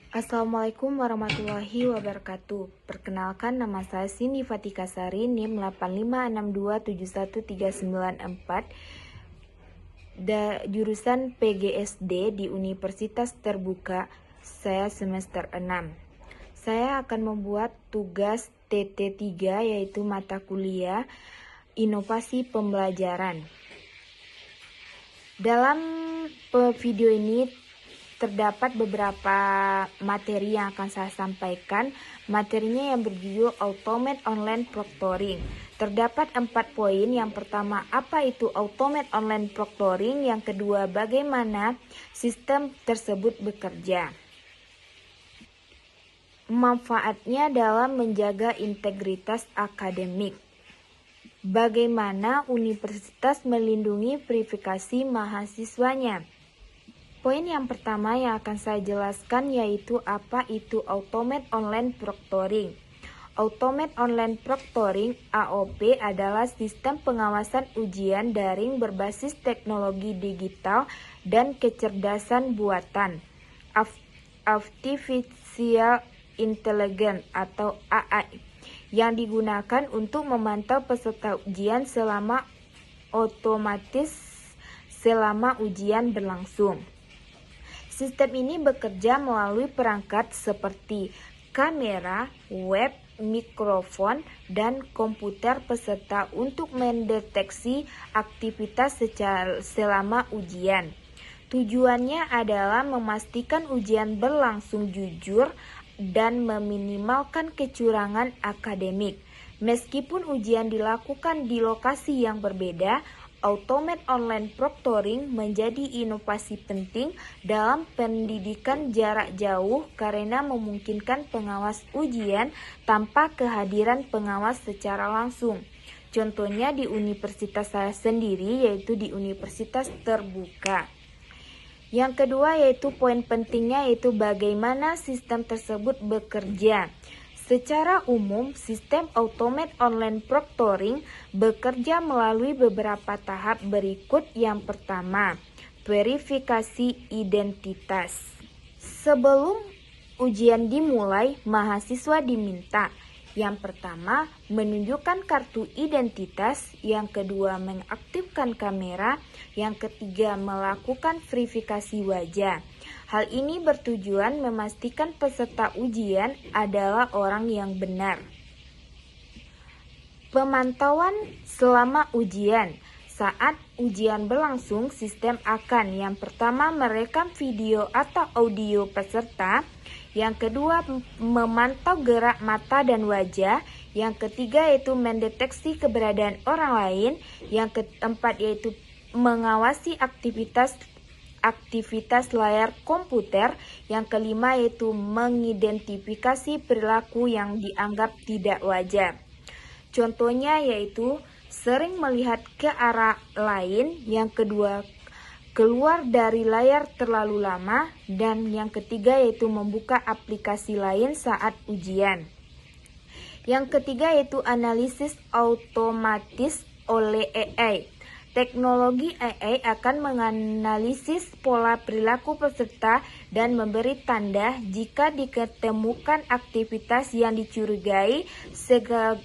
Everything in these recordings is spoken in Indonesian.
Assalamualaikum warahmatullahi wabarakatuh. Perkenalkan, nama saya Cindy Fatika Sari, NIM 8562713944, jurusan PGSD di Universitas Terbuka. Saya semester 6. Saya akan membuat tugas TT3, yaitu mata kuliah Inovasi Pembelajaran. Dalam video ini terdapat beberapa materi yang akan saya sampaikan. Materinya yang berjudul Automate Online Proctoring. Terdapat 4 poin. Yang pertama, apa itu Automate Online Proctoring? Yang kedua, bagaimana sistem tersebut bekerja. Manfaatnya dalam menjaga integritas akademik. Bagaimana universitas melindungi privasi mahasiswanya. Poin yang pertama yang akan saya jelaskan yaitu apa itu Automate Online Proctoring. Automate Online Proctoring (AOP) adalah sistem pengawasan ujian daring berbasis teknologi digital dan kecerdasan buatan Artificial Intelligence atau AI yang digunakan untuk memantau peserta ujian selama ujian berlangsung. Sistem ini bekerja melalui perangkat seperti kamera, web, mikrofon, dan komputer peserta untuk mendeteksi aktivitas selama ujian. Tujuannya adalah memastikan ujian berlangsung jujur dan meminimalkan kecurangan akademik. Meskipun ujian dilakukan di lokasi yang berbeda, Automate Online Proctoring menjadi inovasi penting dalam pendidikan jarak jauh karena memungkinkan pengawas ujian tanpa kehadiran pengawas secara langsung. Contohnya di universitas saya sendiri, yaitu di Universitas Terbuka. Yang kedua yaitu poin pentingnya yaitu bagaimana sistem tersebut bekerja. Secara umum, sistem Automate Online Proctoring bekerja melalui beberapa tahap berikut. Yang pertama, verifikasi identitas. Sebelum ujian dimulai, mahasiswa diminta yang pertama, menunjukkan kartu identitas. Yang kedua, mengaktifkan kamera. Yang ketiga, melakukan verifikasi wajah. Hal ini bertujuan memastikan peserta ujian adalah orang yang benar. Pemantauan selama ujian. Saat ujian berlangsung, sistem akan yang pertama merekam video atau audio peserta. Yang kedua, memantau gerak mata dan wajah. Yang ketiga yaitu mendeteksi keberadaan orang lain. Yang keempat yaitu mengawasi aktivitas layar komputer. Yang kelima yaitu mengidentifikasi perilaku yang dianggap tidak wajar. Contohnya yaitu sering melihat ke arah lain. Yang kedua, keluar dari layar terlalu lama. Dan yang ketiga yaitu membuka aplikasi lain saat ujian. Yang ketiga yaitu analisis otomatis oleh AI. Teknologi AI akan menganalisis pola perilaku peserta dan memberi tanda jika diketemukan aktivitas yang dicurigai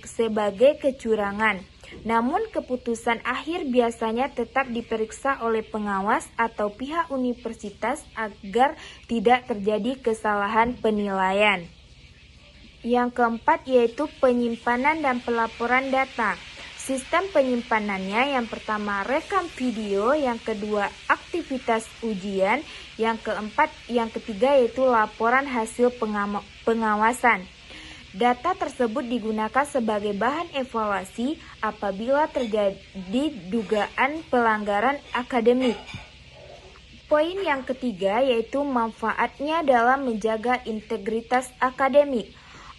sebagai kecurangan. Namun keputusan akhir biasanya tetap diperiksa oleh pengawas atau pihak universitas agar tidak terjadi kesalahan penilaian. Yang keempat yaitu penyimpanan dan pelaporan data. Sistem penyimpanannya yang pertama rekam video, yang kedua aktivitas ujian, yang ketiga yaitu laporan hasil pengawasan. Data tersebut digunakan sebagai bahan evaluasi apabila terjadi dugaan pelanggaran akademik. Poin yang ketiga yaitu manfaatnya dalam menjaga integritas akademik.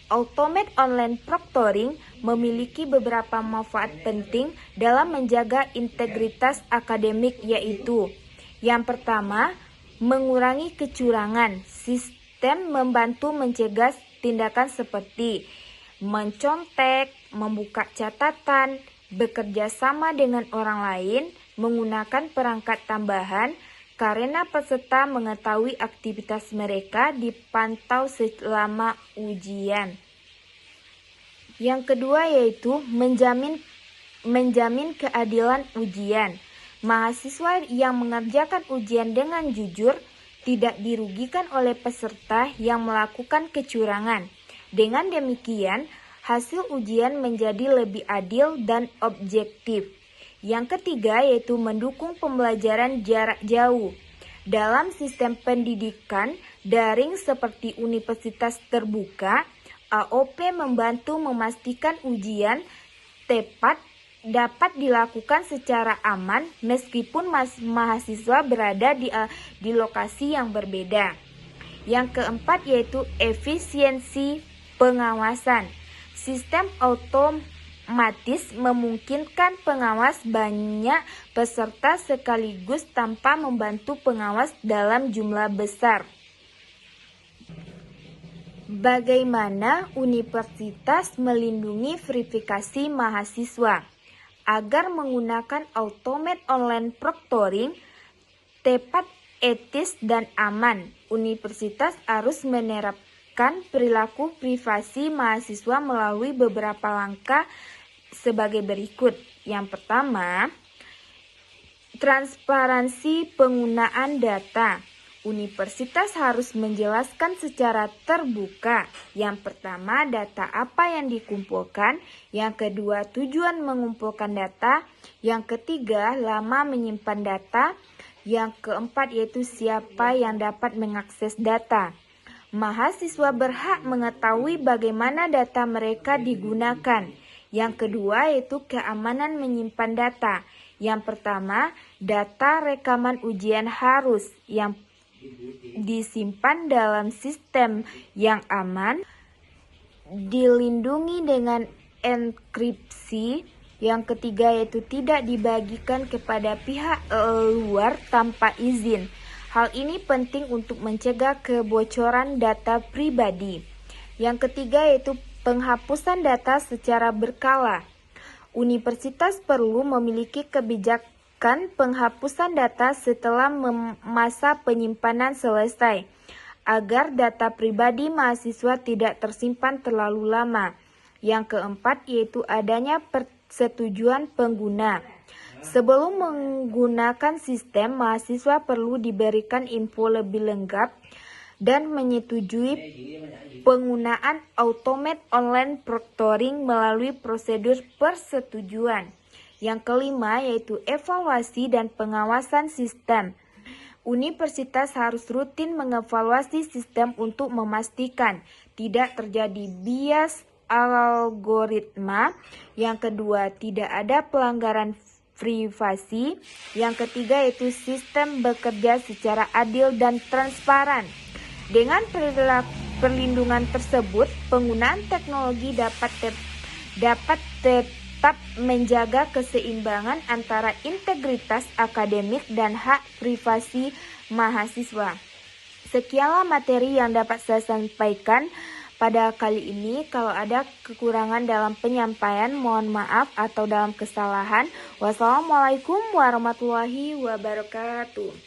Automate Online Proctoring memiliki beberapa manfaat penting dalam menjaga integritas akademik yaitu yang pertama, mengurangi kecurangan. Sistem membantu mencegah tindakan seperti mencontek, membuka catatan, bekerja sama dengan orang lain, menggunakan perangkat tambahan, karena peserta mengetahui aktivitas mereka dipantau selama ujian. Yang kedua yaitu menjamin keadilan ujian. Mahasiswa yang mengerjakan ujian dengan jujur tidak dirugikan oleh peserta yang melakukan kecurangan. Dengan demikian, hasil ujian menjadi lebih adil dan objektif. Yang ketiga yaitu mendukung pembelajaran jarak jauh. Dalam sistem pendidikan daring seperti universitas terbuka, AOP membantu memastikan ujian tepat dapat dilakukan secara aman meskipun mahasiswa berada di lokasi yang berbeda. Yang keempat yaitu efisiensi pengawasan. Sistem otomatis memungkinkan pengawas banyak peserta sekaligus tanpa membantu pengawas dalam jumlah besar. Bagaimana universitas melindungi verifikasi mahasiswa? Agar menggunakan automated online proctoring tepat, etis, dan aman, universitas harus menerapkan perilaku privasi mahasiswa melalui beberapa langkah sebagai berikut. Yang pertama, transparansi penggunaan data. Universitas harus menjelaskan secara terbuka. Yang pertama, data apa yang dikumpulkan. Yang kedua, tujuan mengumpulkan data. Yang ketiga, lama menyimpan data. Yang keempat, yaitu siapa yang dapat mengakses data. Mahasiswa berhak mengetahui bagaimana data mereka digunakan. Yang kedua, yaitu keamanan menyimpan data. Yang pertama, data rekaman ujian harus disimpan dalam sistem yang aman, dilindungi dengan enkripsi. Yang ketiga yaitu tidak dibagikan kepada pihak luar tanpa izin. Hal ini penting untuk mencegah kebocoran data pribadi. Yang ketiga yaitu penghapusan data secara berkala. Universitas perlu memiliki kebijakan penghapusan data setelah masa penyimpanan selesai, agar data pribadi mahasiswa tidak tersimpan terlalu lama. Yang keempat yaitu adanya persetujuan pengguna. Sebelum menggunakan sistem, mahasiswa perlu diberikan info lebih lengkap dan menyetujui penggunaan automated online proctoring melalui prosedur persetujuan. Yang kelima yaitu evaluasi dan pengawasan sistem. Universitas harus rutin mengevaluasi sistem untuk memastikan tidak terjadi bias algoritma. Yang kedua, tidak ada pelanggaran privasi. Yang ketiga yaitu sistem bekerja secara adil dan transparan. Dengan perlindungan tersebut, penggunaan teknologi dapat tetap menjaga keseimbangan antara integritas akademik dan hak privasi mahasiswa. Sekianlah materi yang dapat saya sampaikan pada kali ini. Kalau ada kekurangan dalam penyampaian, mohon maaf, atau dalam kesalahan. Wassalamualaikum warahmatullahi wabarakatuh.